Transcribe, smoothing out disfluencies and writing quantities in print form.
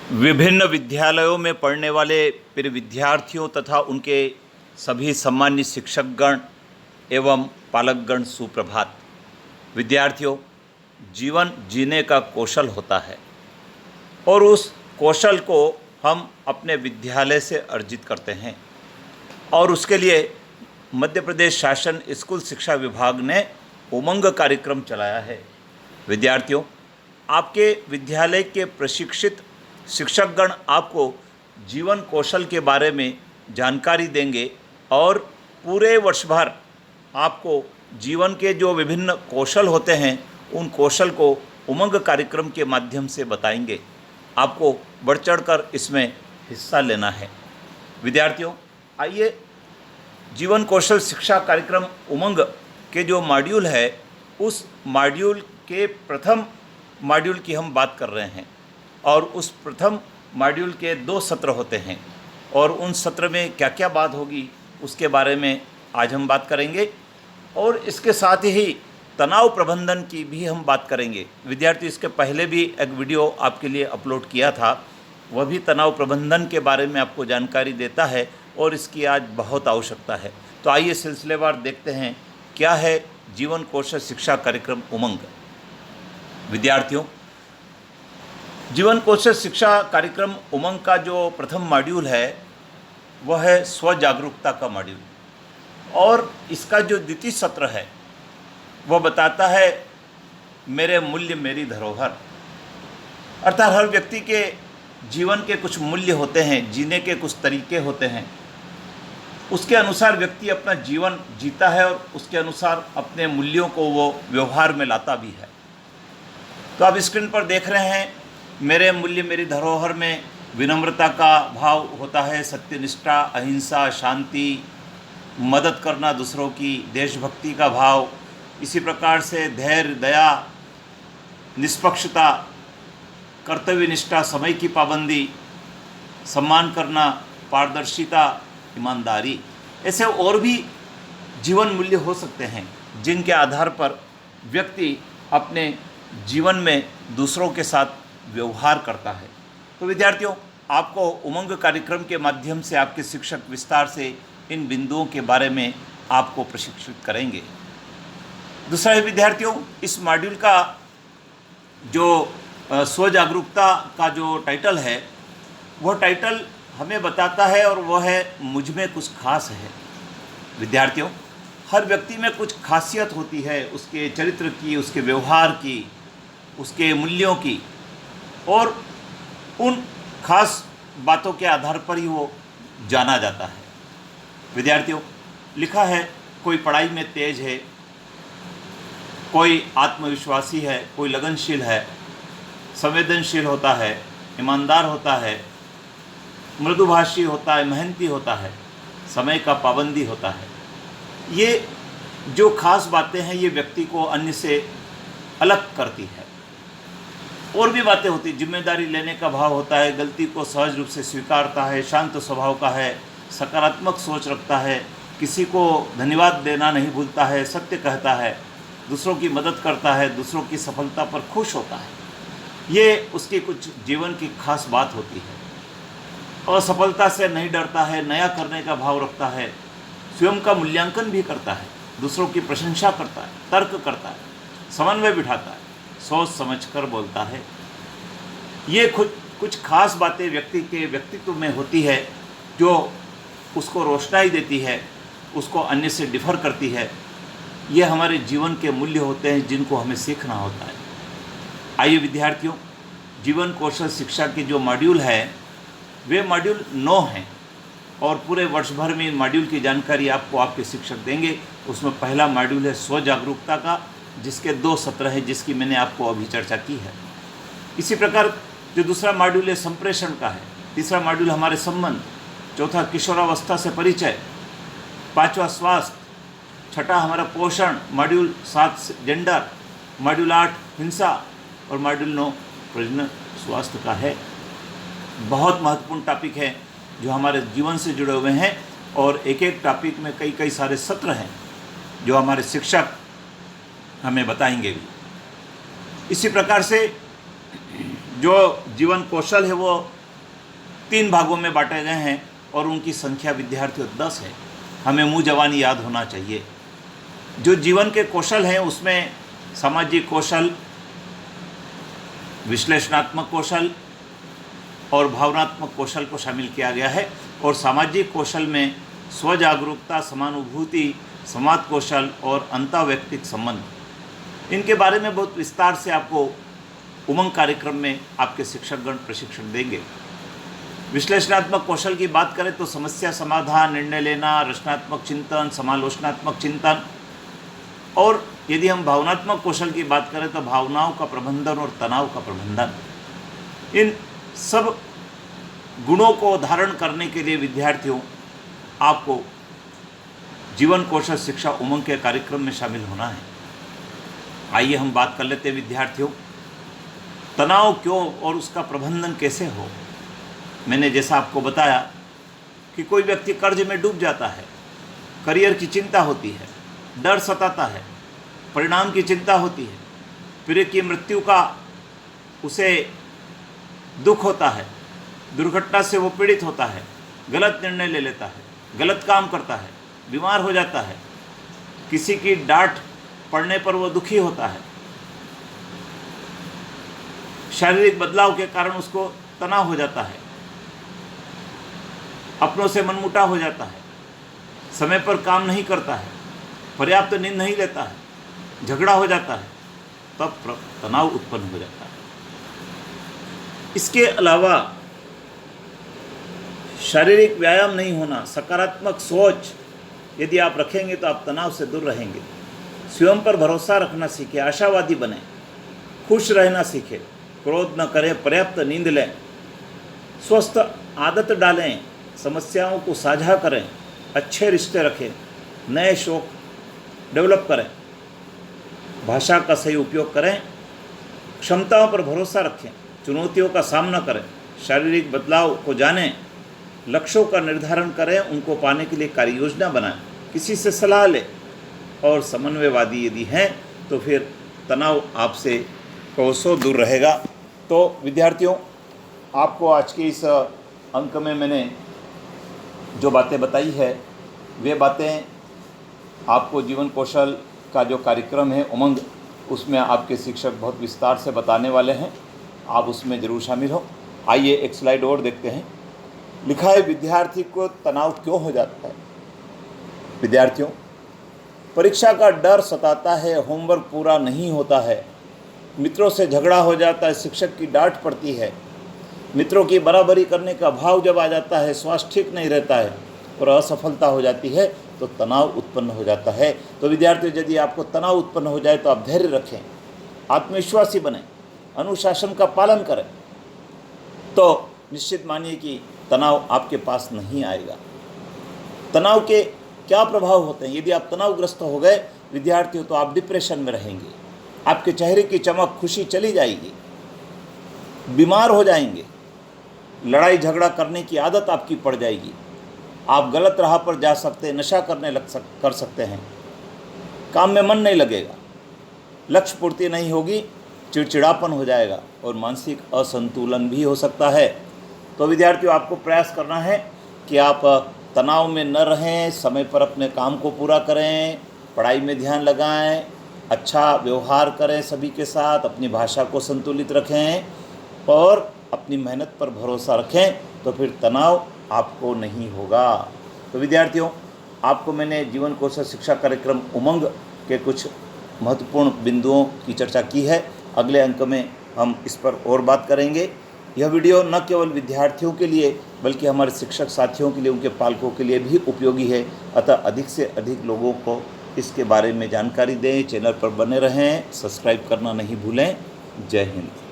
विभिन्न विद्यालयों में पढ़ने वाले प्रिय विद्यार्थियों तथा उनके सभी सम्मानित शिक्षकगण एवं पालकगण सुप्रभात। विद्यार्थियों, जीवन जीने का कौशल होता है और उस कौशल को हम अपने विद्यालय से अर्जित करते हैं और उसके लिए मध्य प्रदेश शासन स्कूल शिक्षा विभाग ने उमंग कार्यक्रम चलाया है। विद्यार्थियों, आपके विद्यालय के प्रशिक्षित शिक्षकगण आपको जीवन कौशल के बारे में जानकारी देंगे और पूरे वर्ष भर आपको जीवन के जो विभिन्न कौशल होते हैं उन कौशल को उमंग कार्यक्रम के माध्यम से बताएंगे। आपको बढ़ चढ़कर इसमें हिस्सा लेना है। विद्यार्थियों, आइए जीवन कौशल शिक्षा कार्यक्रम उमंग के जो मॉड्यूल है उस मॉड्यूल के प्रथम मॉड्यूल की हम बात कर रहे हैं और उस प्रथम मॉड्यूल के 2 सत्र होते हैं और उन सत्र में क्या क्या बात होगी उसके बारे में आज हम बात करेंगे और इसके साथ ही तनाव प्रबंधन की भी हम बात करेंगे। विद्यार्थी, इसके पहले भी एक वीडियो आपके लिए अपलोड किया था, वह भी तनाव प्रबंधन के बारे में आपको जानकारी देता है और इसकी आज बहुत आवश्यकता है। तो आइए सिलसिलेवार देखते हैं क्या है जीवन कौशल शिक्षा कार्यक्रम उमंग। विद्यार्थियों, जीवन कौशल शिक्षा कार्यक्रम उमंग का जो प्रथम मॉड्यूल है वह है स्व जागरूकता का मॉड्यूल और इसका जो द्वितीय सत्र है वह बताता है मेरे मूल्य मेरी धरोहर। अर्थात हर व्यक्ति के जीवन के कुछ मूल्य होते हैं, जीने के कुछ तरीके होते हैं, उसके अनुसार व्यक्ति अपना जीवन जीता है और उसके अनुसार अपने मूल्यों को वो व्यवहार में लाता भी है। तो आप स्क्रीन पर देख रहे हैं मेरे मूल्य मेरी धरोहर में विनम्रता का भाव होता है, सत्यनिष्ठा, अहिंसा, शांति, मदद करना दूसरों की, देशभक्ति का भाव, इसी प्रकार से धैर्य, दया, निष्पक्षता, कर्तव्य निष्ठा, समय की पाबंदी, सम्मान करना, पारदर्शिता, ईमानदारी, ऐसे और भी जीवन मूल्य हो सकते हैं जिनके आधार पर व्यक्ति अपने जीवन में दूसरों के साथ व्यवहार करता है। तो विद्यार्थियों, आपको उमंग कार्यक्रम के माध्यम से आपके शिक्षक विस्तार से इन बिंदुओं के बारे में आपको प्रशिक्षित करेंगे। दूसरा है विद्यार्थियों, इस मॉड्यूल का जो स्व जागरूकता का जो टाइटल है वह टाइटल हमें बताता है और वह है मुझ में कुछ खास है। विद्यार्थियों, हर व्यक्ति में कुछ खासियत होती है, उसके चरित्र की, उसके व्यवहार की, उसके मूल्यों की, और उन खास बातों के आधार पर ही वो जाना जाता है। विद्यार्थियों, लिखा है कोई पढ़ाई में तेज है, कोई आत्मविश्वासी है, कोई लगनशील है, संवेदनशील होता है, ईमानदार होता है, मृदुभाषी होता है, मेहनती होता है, समय का पाबंदी होता है। ये जो खास बातें हैं ये व्यक्ति को अन्य से अलग करती है। और भी बातें होती, जिम्मेदारी लेने का भाव होता है, गलती को सहज रूप से स्वीकारता है, शांत स्वभाव का है, सकारात्मक सोच रखता है, किसी को धन्यवाद देना नहीं भूलता है, सत्य कहता है, दूसरों की मदद करता है, दूसरों की सफलता पर खुश होता है। ये उसकी कुछ जीवन की खास बात होती है। और सफलता से नहीं डरता है, नया करने का भाव रखता है, स्वयं का मूल्यांकन भी करता है, दूसरों की प्रशंसा करता है, तर्क करता है, समन्वय बिठाता है, सोच समझकर बोलता है। ये कुछ खास बातें व्यक्ति के व्यक्तित्व में होती है जो उसको रोशनाई देती है, उसको अन्य से डिफर करती है। ये हमारे जीवन के मूल्य होते हैं जिनको हमें सीखना होता है। आइए विद्यार्थियों, जीवन कौशल शिक्षा के जो मॉड्यूल है वे मॉड्यूल 9 हैं और पूरे वर्ष भर में इन मॉड्यूल की जानकारी आपको आपके शिक्षक देंगे। उसमें पहला मॉड्यूल है स्व जागरूकता का, जिसके 2 सत्र हैं, जिसकी मैंने आपको अभी चर्चा की है। इसी प्रकार जो दूसरा मॉड्यूल है संप्रेषण का है, तीसरा मॉड्यूल हमारे संबंध, चौथा किशोरावस्था से परिचय, 5वां स्वास्थ्य, छठा हमारा पोषण, मॉड्यूल 7 जेंडर, मॉड्यूल 8 हिंसा और मॉड्यूल 9 प्रजनन स्वास्थ्य का है। बहुत महत्वपूर्ण टॉपिक है जो हमारे जीवन से जुड़े हुए हैं और एक एक टॉपिक में कई कई सारे सत्र हैं जो हमारे शिक्षक हमें बताएंगे भी। इसी प्रकार से जो जीवन कौशल है वो 3 भागों में बांटे गए हैं और उनकी संख्या विद्यार्थियों 10 है। हमें मुँह ज़बानी याद होना चाहिए। जो जीवन के कौशल हैं उसमें सामाजिक कौशल, विश्लेषणात्मक कौशल और भावनात्मक कौशल को शामिल किया गया है। और सामाजिक कौशल में स्वजागरूकता, समानुभूति, संवाद कौशल और अंतर्वैयक्तिक संबंध, इनके बारे में बहुत विस्तार से आपको उमंग कार्यक्रम में आपके शिक्षकगण प्रशिक्षण देंगे। विश्लेषणात्मक कौशल की बात करें तो समस्या समाधान, निर्णय लेना, रचनात्मक चिंतन, समालोचनात्मक चिंतन। और यदि हम भावनात्मक कौशल की बात करें तो भावनाओं का प्रबंधन और तनाव का प्रबंधन। इन सब गुणों को धारण करने के लिए विद्यार्थियों आपको जीवन कौशल शिक्षा उमंग के कार्यक्रम में शामिल होना है। आइए हम बात कर लेते हैं विद्यार्थियों, तनाव क्यों और उसका प्रबंधन कैसे हो। मैंने जैसा आपको बताया कि कोई व्यक्ति कर्ज में डूब जाता है, करियर की चिंता होती है, डर सताता है, परिणाम की चिंता होती है, प्रिय की मृत्यु का उसे दुख होता है, दुर्घटना से वो पीड़ित होता है, गलत निर्णय ले लेता है, गलत काम करता है, बीमार हो जाता है, किसी की डांट पड़ने पर वो दुखी होता है, शारीरिक बदलाव के कारण उसको तनाव हो जाता है, अपनों से मनमुटाव हो जाता है, समय पर काम नहीं करता है, पर्याप्त नींद नहीं लेता है, झगड़ा हो जाता है, तब तनाव उत्पन्न हो जाता है। इसके अलावा शारीरिक व्यायाम नहीं होना, सकारात्मक सोच यदि आप रखेंगे तो आप तनाव से दूर रहेंगे। स्वयं पर भरोसा रखना सीखें, आशावादी बने, खुश रहना सीखें, क्रोध न करें, पर्याप्त नींद लें, स्वस्थ आदत डालें, समस्याओं को साझा करें, अच्छे रिश्ते रखें, नए शौक डेवलप करें, भाषा का सही उपयोग करें, क्षमताओं पर भरोसा रखें, चुनौतियों का सामना करें, शारीरिक बदलाव को जानें, लक्ष्यों का निर्धारण करें, उनको पाने के लिए कार्य योजना बनाएं, किसी से सलाह लें और समन्वयवादी यदि हैं तो फिर तनाव आपसे कोसों दूर रहेगा। तो विद्यार्थियों, आपको आज के इस अंक में मैंने जो बातें बताई है वे बातें आपको जीवन कौशल का जो कार्यक्रम है उमंग, उसमें आपके शिक्षक बहुत विस्तार से बताने वाले हैं। आप उसमें ज़रूर शामिल हो। आइए एक स्लाइड और देखते हैं। लिखा है, विद्यार्थी को तनाव क्यों हो जाता है। विद्यार्थियों, परीक्षा का डर सताता है, होमवर्क पूरा नहीं होता है, मित्रों से झगड़ा हो जाता है, शिक्षक की डांट पड़ती है, मित्रों की बराबरी करने का भाव जब आ जाता है, स्वास्थ्य ठीक नहीं रहता है और असफलता हो जाती है तो तनाव उत्पन्न हो जाता है। तो विद्यार्थियों, यदि आपको तनाव उत्पन्न हो जाए तो आप धैर्य रखें, आत्मविश्वासी बने, अनुशासन का पालन करें, तो निश्चित मानिए कि तनाव आपके पास नहीं आएगा। तनाव के क्या प्रभाव होते हैं? यदि आप तनावग्रस्त हो गए विद्यार्थियों तो आप डिप्रेशन में रहेंगे, आपके चेहरे की चमक, खुशी चली जाएगी, बीमार हो जाएंगे, लड़ाई झगड़ा करने की आदत आपकी पड़ जाएगी, आप गलत राह पर जा सकते हैं, नशा करने कर सकते हैं, काम में मन नहीं लगेगा, लक्ष्य पूर्ति नहीं होगी, चिड़चिड़ापन हो जाएगा और मानसिक असंतुलन भी हो सकता है। तो विद्यार्थियों, आपको प्रयास करना है कि आप तनाव में न रहें, समय पर अपने काम को पूरा करें, पढ़ाई में ध्यान लगाएं, अच्छा व्यवहार करें सभी के साथ, अपनी भाषा को संतुलित रखें और अपनी मेहनत पर भरोसा रखें, तो फिर तनाव आपको नहीं होगा। तो विद्यार्थियों, आपको मैंने जीवन कौशल शिक्षा कार्यक्रम उमंग के कुछ महत्वपूर्ण बिंदुओं की चर्चा की है। अगले अंक में हम इस पर और बात करेंगे। यह वीडियो न केवल विद्यार्थियों के लिए बल्कि हमारे शिक्षक साथियों के लिए, उनके पालकों के लिए भी उपयोगी है। अतः अधिक से अधिक लोगों को इसके बारे में जानकारी दें। चैनल पर बने रहें, सब्सक्राइब करना नहीं भूलें। जय हिंद।